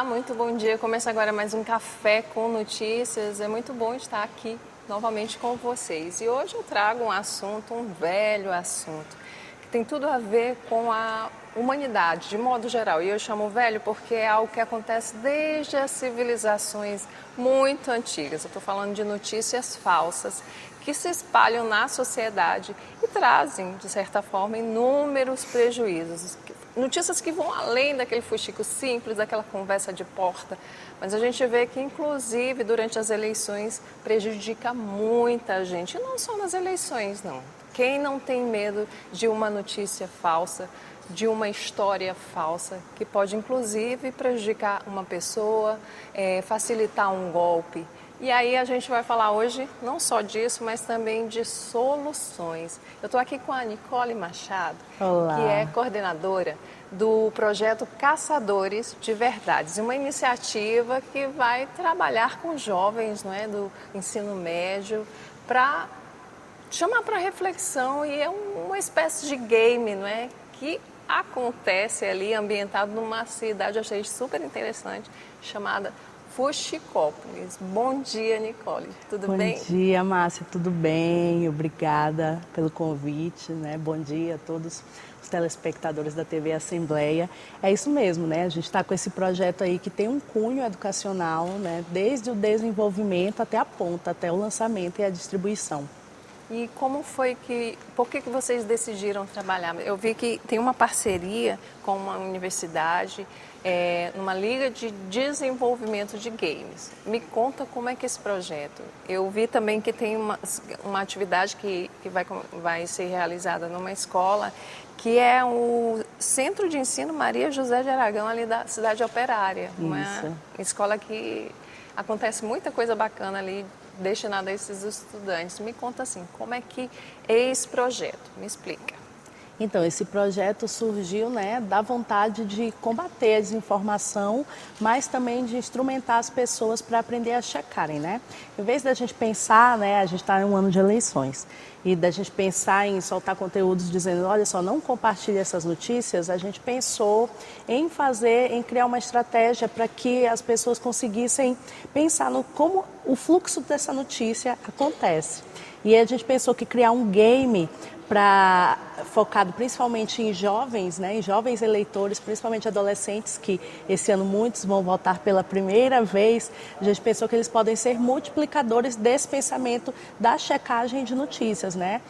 muito bom dia. Começa agora mais um Café com Notícias. É muito bom estar aqui novamente com vocês. E hoje eu trago um assunto, um velho assunto, que tem tudo a ver com a humanidade, de modo geral. E eu chamo velho porque é algo que acontece desde as civilizações muito antigas. Eu estou falando de notícias falsas que se espalham na sociedade e trazem, de certa forma, inúmeros prejuízos. Notícias que vão além daquele fuxico simples, daquela conversa de porta, mas a gente vê que, inclusive, durante as eleições, prejudica muita gente, e não só nas eleições, não. Quem não tem medo de uma notícia falsa, de uma história falsa, que pode, inclusive, prejudicar uma pessoa, facilitar um golpe? E aí a gente vai falar hoje não só disso, mas também de soluções. Eu estou aqui com a Nicole Machado, Olá. que é coordenadora do projeto Caçadores de Verdades, uma iniciativa que vai trabalhar com jovens, não é, do ensino médio, para chamar para reflexão, e é uma espécie de game, não é, que acontece ali ambientado numa cidade, eu achei super interessante, chamada Fuxicópolis. Bom dia, Nicole. Tudo bem? Bom dia, Márcia. Tudo bem? Obrigada pelo convite, né? Bom dia a todos os telespectadores da TV Assembleia. É isso mesmo, né? A gente está com esse projeto aí que tem um cunho educacional, né? Desde o desenvolvimento até a ponta, até o lançamento e a distribuição. E como foi por que vocês decidiram trabalhar? Eu vi que tem uma parceria com uma universidade, numa liga de desenvolvimento de games. Me conta como é que é esse projeto. Eu vi também que tem uma atividade que vai ser realizada numa escola, que é o Centro de Ensino Maria José de Aragão, ali da cidade operária. Uma escola que acontece muita coisa bacana ali, destinado a esses estudantes. Me conta assim, como é que é esse projeto? Me explica. Então, esse projeto surgiu, né, da vontade de combater a desinformação, mas também de instrumentar as pessoas para aprender a checarem, né? Em vez da gente pensar, né, a gente está em um ano de eleições, e da gente pensar em soltar conteúdos dizendo, olha só, não compartilhe essas notícias, a gente pensou em criar uma estratégia para que as pessoas conseguissem pensar no como o fluxo dessa notícia acontece. E a gente pensou que criar um game focado principalmente em jovens, né, em jovens eleitores, principalmente adolescentes, que esse ano muitos vão votar pela primeira vez, a gente pensou que eles podem ser multiplicadores desse pensamento da checagem de notícias, né?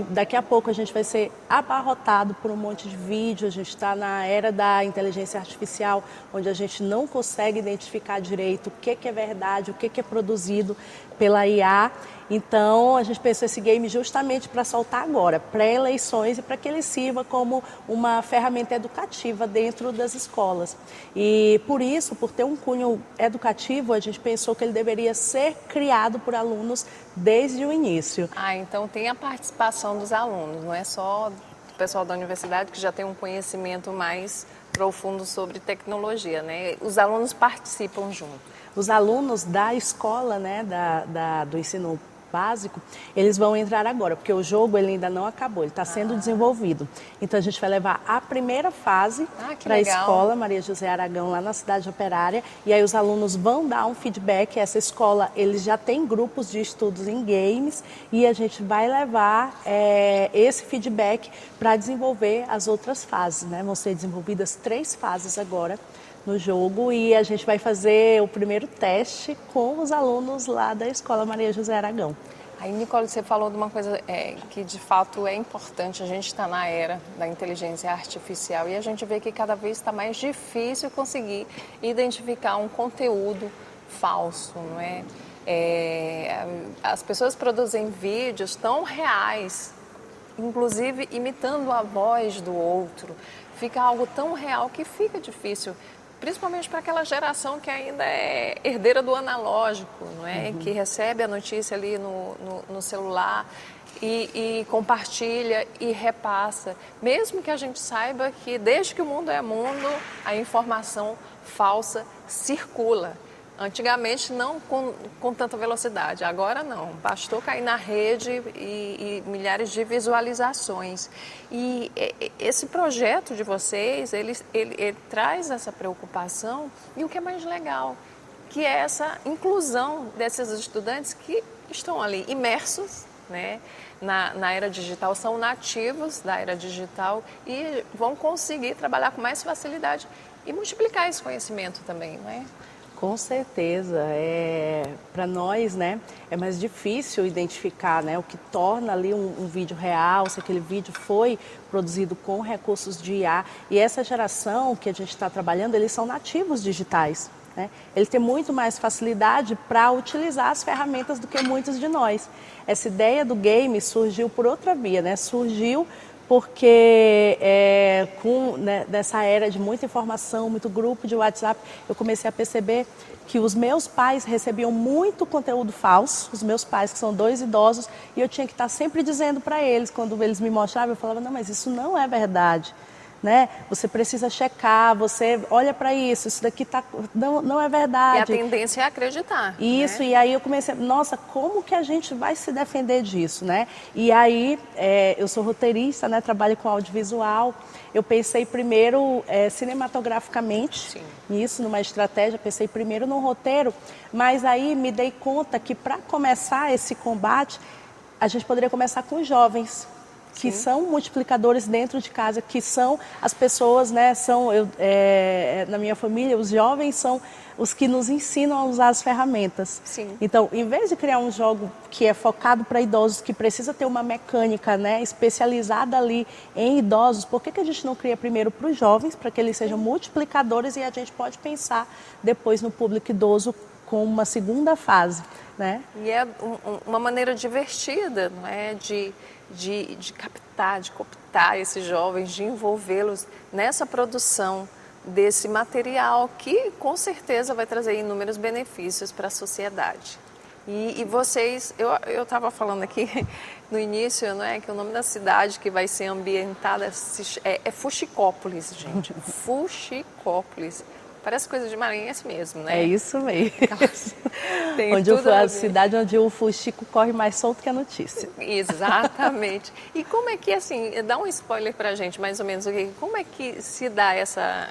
Daqui a pouco a gente vai ser abarrotado por um monte de vídeo, a gente está na era da inteligência artificial, onde a gente não consegue identificar direito o que é verdade, o que é produzido pela IA. Então, a gente pensou esse game justamente para soltar agora, pré-eleições, e para que ele sirva como uma ferramenta educativa dentro das escolas. E por isso, por ter um cunho educativo, a gente pensou que ele deveria ser criado por alunos desde o início. Então tem a participação dos alunos, não é só do pessoal da universidade que já tem um conhecimento mais profundo sobre tecnologia, né? Os alunos participam junto. Os alunos da escola, né, do ensino básico, eles vão entrar agora, porque o jogo ele ainda não acabou, ele está sendo desenvolvido. Então a gente vai levar a primeira fase para a escola Maria José Aragão, lá na cidade operária, e aí os alunos vão dar um feedback. Essa escola, eles já têm grupos de estudos em games, e a gente vai levar esse feedback para desenvolver as outras fases, né? Vão ser desenvolvidas 3 fases agora no jogo, e a gente vai fazer o primeiro teste com os alunos lá da Escola Maria José Aragão. Aí, Nicole, você falou de uma coisa que de fato é importante. A gente está na era da inteligência artificial e a gente vê que cada vez está mais difícil conseguir identificar um conteúdo falso, não é? As pessoas produzem vídeos tão reais, inclusive imitando a voz do outro. Fica algo tão real que fica difícil, principalmente para aquela geração que ainda é herdeira do analógico, não é? Que recebe a notícia ali no celular e compartilha e repassa. Mesmo que a gente saiba que desde que o mundo é mundo, a informação falsa circula. Antigamente não com tanta velocidade, agora não. Bastou cair na rede e milhares de visualizações. E esse projeto de vocês, ele traz essa preocupação e o que é mais legal, que é essa inclusão desses estudantes que estão ali imersos, né, na era digital, são nativos da era digital e vão conseguir trabalhar com mais facilidade e multiplicar esse conhecimento também, não é? Com certeza, para nós, né, é mais difícil identificar, né, o que torna ali um vídeo real, se aquele vídeo foi produzido com recursos de IA. E essa geração que a gente está trabalhando, eles são nativos digitais, né? Eles têm muito mais facilidade para utilizar as ferramentas do que muitos de nós. Essa ideia do game surgiu por outra via, né? Surgiu porque nessa era de muita informação, muito grupo de WhatsApp, eu comecei a perceber que os meus pais recebiam muito conteúdo falso, os meus pais que são 2 idosos, e eu tinha que estar sempre dizendo para eles, quando eles me mostravam, eu falava, não, mas isso não é verdade. Né? Você precisa checar, você olha para isso daqui não é verdade. E a tendência é acreditar. Isso, né? E aí eu comecei, nossa, como que a gente vai se defender disso, né? E aí, eu sou roteirista, né? Trabalho com audiovisual, eu pensei primeiro cinematograficamente nisso, numa estratégia, pensei primeiro no roteiro, mas aí me dei conta que para começar esse combate, a gente poderia começar com os jovens, que são multiplicadores dentro de casa, que são as pessoas, né, na minha família, os jovens são os que nos ensinam a usar as ferramentas. Sim. Então, em vez de criar um jogo que é focado para idosos, que precisa ter uma mecânica, né, especializada ali em idosos, por que a gente não cria primeiro para os jovens, para que eles sejam multiplicadores e a gente pode pensar depois no público idoso com uma segunda fase, né? E é uma maneira divertida, não é? De captar, de cooptar esses jovens, de envolvê-los nessa produção desse material que com certeza vai trazer inúmeros benefícios para a sociedade. E vocês, eu estava falando aqui no início, não é, que o nome da cidade que vai ser ambientada é Fuxicópolis, gente. Fuxicópolis. Parece coisa de maranhense mesmo, né? É isso mesmo. Tem tudo a cidade onde o fuxico corre mais solto que a notícia. Exatamente. E como é que, assim, dá um spoiler pra gente, mais ou menos, como é que se dá essa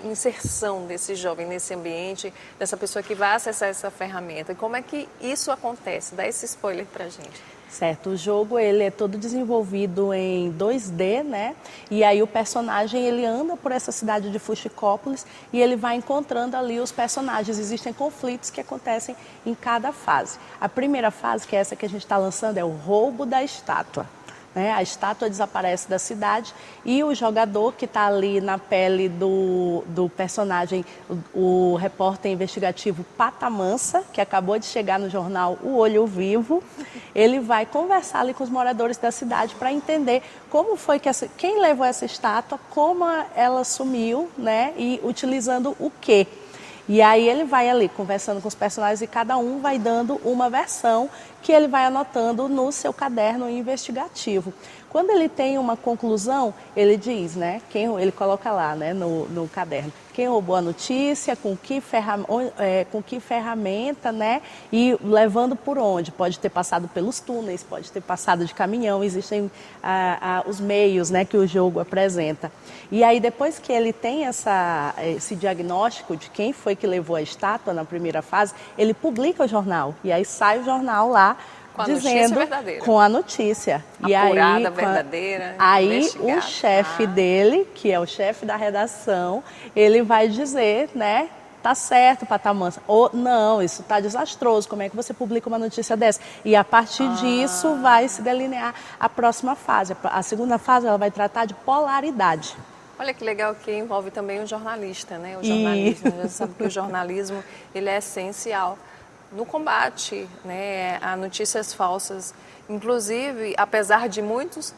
inserção desse jovem nesse ambiente, dessa pessoa que vai acessar essa ferramenta? Como é que isso acontece? Dá esse spoiler pra gente. Certo, o jogo ele é todo desenvolvido em 2D, né? E aí o personagem ele anda por essa cidade de Fuxicópolis e ele vai encontrando ali os personagens. Existem conflitos que acontecem em cada fase. A primeira fase, que é essa que a gente está lançando, é o roubo da estátua. Né? A estátua desaparece da cidade e o jogador que está ali na pele do personagem, o repórter investigativo Pata Mansa, que acabou de chegar no jornal O Olho Vivo, ele vai conversar ali com os moradores da cidade para entender como foi quem levou essa estátua, como ela sumiu, né? E utilizando o quê. E aí ele vai ali conversando com os personagens e cada um vai dando uma versão que ele vai anotando no seu caderno investigativo. Quando ele tem uma conclusão, ele diz, né, ele coloca lá, né, no caderno, quem roubou a notícia, com que ferramenta, né, e levando por onde. Pode ter passado pelos túneis, pode ter passado de caminhão, existem os meios, né, que o jogo apresenta. E aí depois que ele tem esse diagnóstico de quem foi que levou a estátua na primeira fase, ele publica o jornal, e aí sai o jornal lá, com a dizendo, notícia verdadeira. Com a notícia. Apurada, verdadeira, Aí o chefe dele, que é o chefe da redação, ele vai dizer, né, tá certo, Pata Mansa, ou não, isso tá desastroso, como é que você publica uma notícia dessa? E a partir disso vai se delinear a próxima fase. A segunda fase ela vai tratar de polaridade. Olha que legal que envolve também o jornalista, né? O jornalismo, a gente sabe que o jornalismo ele é essencial no combate, né, a notícias falsas. Inclusive, apesar de muitos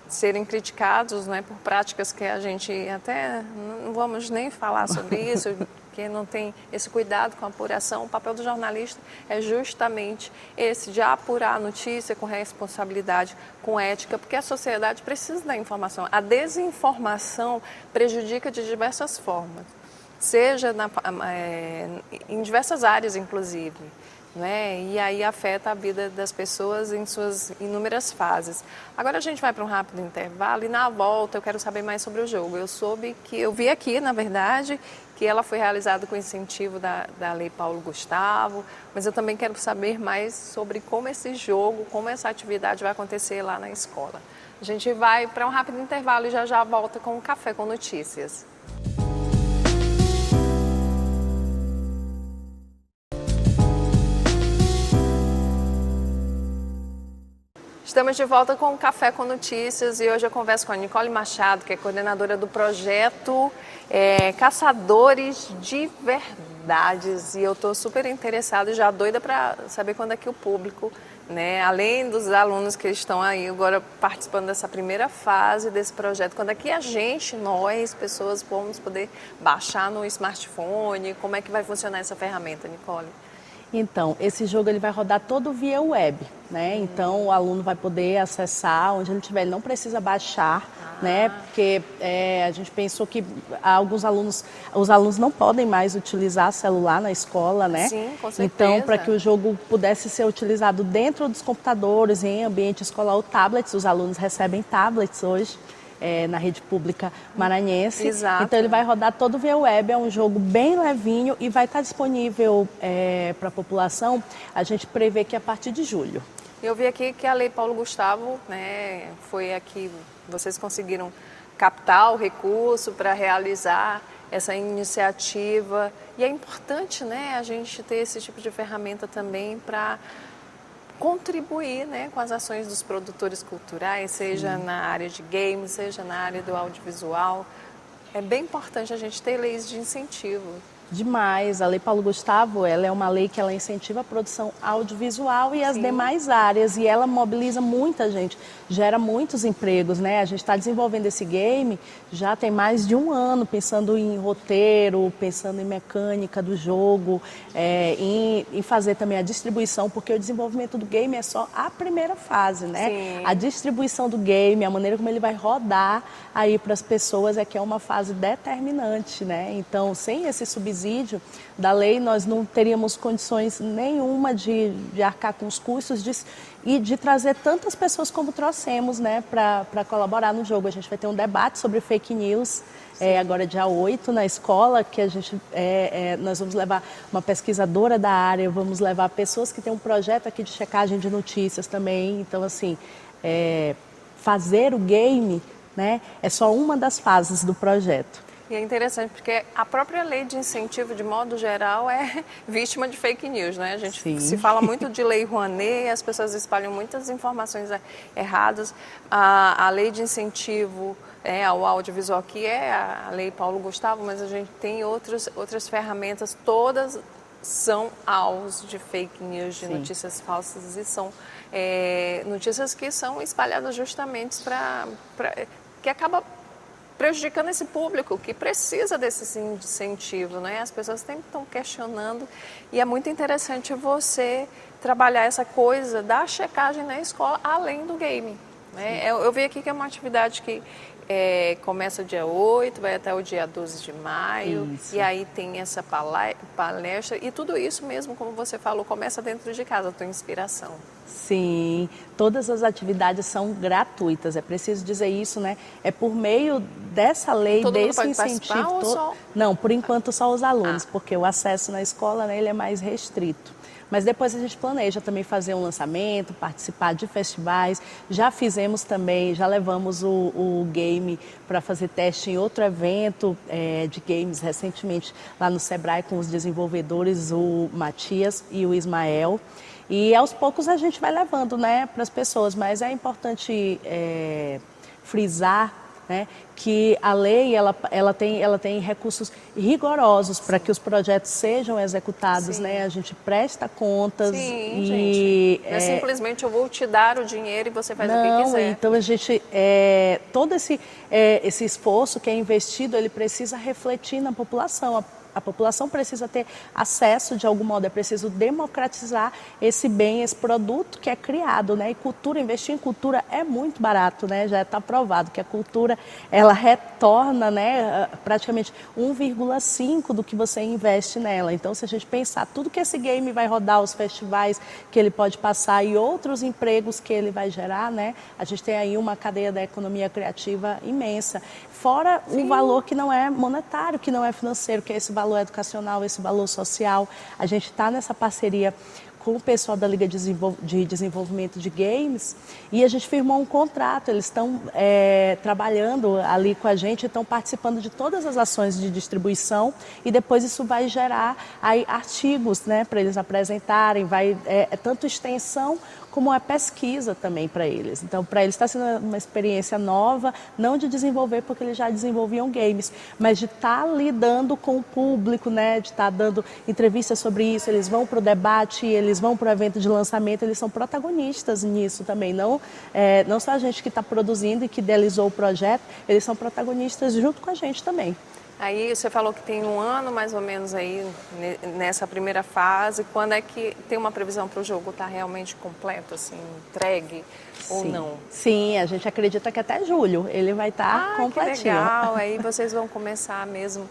serem criticados, né, por práticas que a gente até não vamos nem falar sobre isso, que não tem esse cuidado com a apuração, o papel do jornalista é justamente esse, de apurar a notícia com responsabilidade, com ética, porque a sociedade precisa da informação. A desinformação prejudica de diversas formas. seja em diversas áreas, inclusive. Né? E aí afeta a vida das pessoas em suas inúmeras fases. Agora a gente vai para um rápido intervalo e na volta eu quero saber mais sobre o jogo. Eu vi aqui, na verdade, que ela foi realizada com incentivo da Lei Paulo Gustavo, mas eu também quero saber mais sobre como esse jogo, como essa atividade vai acontecer lá na escola. A gente vai para um rápido intervalo e já volta com o Café com Notícias. Estamos de volta com o Café com Notícias e hoje eu converso com a Nicole Machado, que é coordenadora do projeto Caçadores de Verdades. E eu estou super interessada e já doida para saber quando é que o público, né, além dos alunos que estão aí agora participando dessa primeira fase desse projeto, quando é que nós, pessoas, vamos poder baixar no smartphone, como é que vai funcionar essa ferramenta, Nicole? Então, esse jogo ele vai rodar todo via web, né? Então, o aluno vai poder acessar onde ele estiver, ele não precisa baixar, né? Porque a gente pensou que os alunos não podem mais utilizar celular na escola, né? Sim, com certeza. Então, para que o jogo pudesse ser utilizado dentro dos computadores, em ambiente escolar ou tablets, os alunos recebem tablets hoje. Na rede pública maranhense. Exato. Então ele vai rodar todo via web, é um jogo bem levinho e vai estar disponível para a população, a gente prevê que a partir de julho. Eu vi aqui que a Lei Paulo Gustavo, né, foi aqui, vocês conseguiram captar o recurso para realizar essa iniciativa e é importante, né, a gente ter esse tipo de ferramenta também para contribuir, né, com as ações dos produtores culturais, seja na área de games, seja na área do audiovisual. É bem importante a gente ter leis de incentivo. Demais. A Lei Paulo Gustavo, ela é uma lei que ela incentiva a produção audiovisual e as demais áreas, e ela mobiliza muita gente, gera muitos empregos, né? A gente está desenvolvendo esse game já tem mais de um ano, pensando em roteiro, pensando em mecânica do jogo, em fazer também a distribuição, porque o desenvolvimento do game é só a primeira fase, né? Sim. A distribuição do game, a maneira como ele vai rodar aí para as pessoas é que é uma fase determinante, né? Então, sem esse subsídio da lei, nós não teríamos condições nenhuma de arcar com os custos e de trazer tantas pessoas como trouxemos, né, para colaborar no jogo. A gente vai ter um debate sobre fake news, agora dia 8 na escola, que nós vamos levar uma pesquisadora da área, vamos levar pessoas que têm um projeto aqui de checagem de notícias também. Então, assim, fazer o game, né, é só uma das fases do projeto. E é interessante porque a própria lei de incentivo, de modo geral, é vítima de fake news, né? A gente se fala muito de lei Rouanet, as pessoas espalham muitas informações erradas. A lei de incentivo ao audiovisual, que é a Lei Paulo Gustavo, mas a gente tem outras ferramentas, todas são alvos de fake news, de notícias falsas, e são notícias que são espalhadas justamente que acaba prejudicando esse público que precisa desse incentivo, né? As pessoas sempre estão questionando e é muito interessante você trabalhar essa coisa da checagem na escola além do game, né? Eu vi aqui que é uma atividade que começa dia 8, vai até o dia 12 de maio. Isso. E aí tem essa palestra e tudo isso mesmo, como você falou, começa dentro de casa, a tua inspiração. Sim, todas as atividades são gratuitas, é preciso dizer isso, né? É por meio dessa lei, todo desse mundo pode incentivo. Ou só... Não, por enquanto só os alunos, porque o acesso na escola, né, ele é mais restrito. Mas depois a gente planeja também fazer um lançamento, participar de festivais. Já fizemos também, já levamos o game para fazer teste em outro evento de games recentemente lá no Sebrae com os desenvolvedores, o Matias e o Ismael. E aos poucos a gente vai levando, né, para as pessoas, mas é importante frisar, né, que a lei ela tem recursos rigorosos para que os projetos sejam executados, né? A gente presta contas. Sim, gente. Não é simplesmente eu vou te dar o dinheiro e você faz o que quiser. Então a gente todo esse esforço que é investido, ele precisa refletir na população. a população precisa ter acesso de algum modo, é preciso democratizar esse bem, esse produto que é criado, né? E cultura, investir em cultura é muito barato, né? Já está provado que a cultura, ela retorna, né, praticamente 1,5 do que você investe nela. Então, se a gente pensar tudo que esse game vai rodar, os festivais que ele pode passar e outros empregos que ele vai gerar, né? A gente tem aí uma cadeia da economia criativa imensa. Fora o valor que não é monetário, que não é financeiro, que é esse valor educacional, esse valor social. A gente está nessa parceria com o pessoal da Liga de Desenvolvimento de Games e a gente firmou um contrato. Eles estão trabalhando ali com a gente, estão participando de todas as ações de distribuição e depois isso vai gerar aí artigos, né, para eles apresentarem, tanto extensão como a pesquisa também para eles. Então, para eles está sendo uma experiência nova, não de desenvolver porque eles já desenvolviam games, mas de estar lidando com o público, né, de estar dando entrevistas sobre isso. Eles vão para o debate, eles vão para o evento de lançamento, eles são protagonistas nisso também. Não só a gente que está produzindo e que idealizou o projeto, eles são protagonistas junto com a gente também. Aí você falou que tem um ano mais ou menos aí nessa primeira fase. Quando é que tem uma previsão para o jogo estar realmente completo, assim, entregue ou não? Sim, a gente acredita que até julho ele vai estar completinho. Que legal, aí vocês vão começar mesmo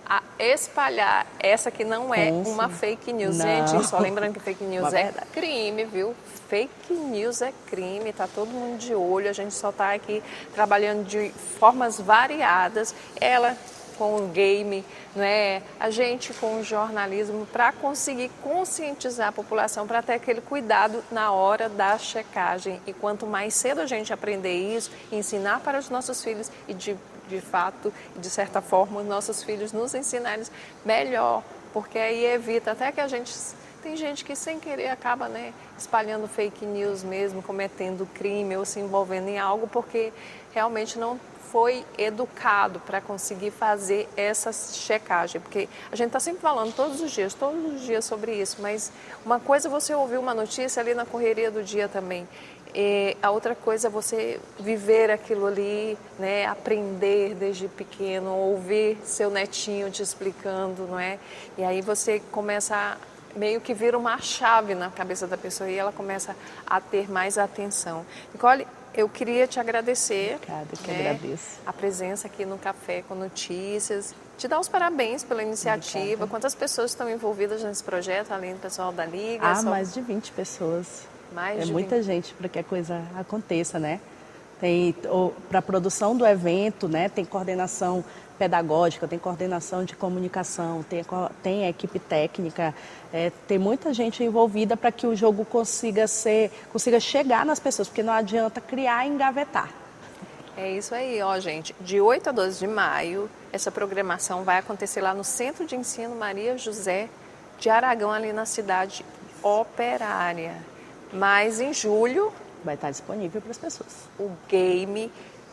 a espalhar essa que não é uma fake news. Não. Gente, só lembrando que fake news é crime, viu? Fake news é crime, tá todo mundo de olho, a gente só tá aqui trabalhando de formas variadas. Ela com o game, né? A gente com o jornalismo, para conseguir conscientizar a população, para ter aquele cuidado na hora da checagem. E quanto mais cedo a gente aprender isso, ensinar para os nossos filhos e de fato, de certa forma, os nossos filhos nos ensinarem melhor, porque aí evita até que a gente... Tem gente que sem querer acaba, né, espalhando fake news mesmo, cometendo crime ou se envolvendo em algo, porque realmente não foi educado para conseguir fazer essa checagem, porque a gente está sempre falando todos os dias sobre isso, mas uma coisa é você ouvir uma notícia ali na correria do dia também, e a outra coisa é você viver aquilo ali, né, aprender desde pequeno, ouvir seu netinho te explicando, não é? E aí você começa meio que vira uma chave na cabeça da pessoa e ela começa a ter mais atenção. Nicole, eu queria te agradecer. Obrigada, que agradeço. A presença aqui no Café com Notícias. Te dar os parabéns pela iniciativa. Obrigada. Quantas pessoas estão envividas nesse projeto, além do pessoal da Liga? Mais de 20 pessoas. Mais de muita 20. gente para que a coisa aconteça, né? Tem para a produção do evento, né? Tem coordenação pedagógica, tem coordenação de comunicação, tem a equipe técnica, tem muita gente envolvida para que o jogo consiga chegar nas pessoas, porque não adianta criar e engavetar. É isso aí, ó, gente. De 8 a 12 de maio, essa programação vai acontecer lá no Centro de Ensino Maria José de Aragão, ali na cidade operária. Mas em julho... vai estar disponível para as pessoas. O game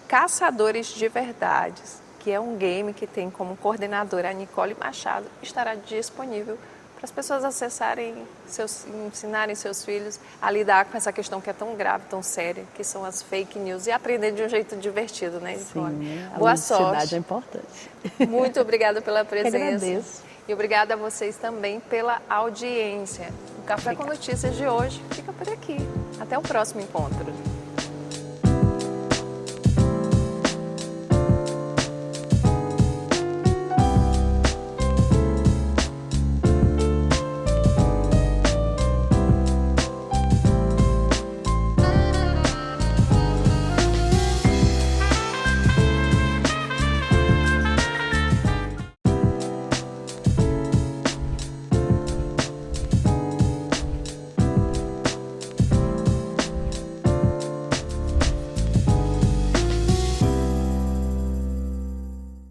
Caçadores de Verdades, que é um game que tem como coordenadora a Nicole Machado, estará disponível para as pessoas acessarem, ensinarem seus filhos a lidar com essa questão que é tão grave, tão séria, que são as fake news, e aprender de um jeito divertido, né, Nicole? Sim, boa sorte. É importante. Muito obrigada pela presença. Eu agradeço. E obrigada a vocês também pela audiência. O Café com Notícias de hoje fica por aqui. Até o próximo encontro.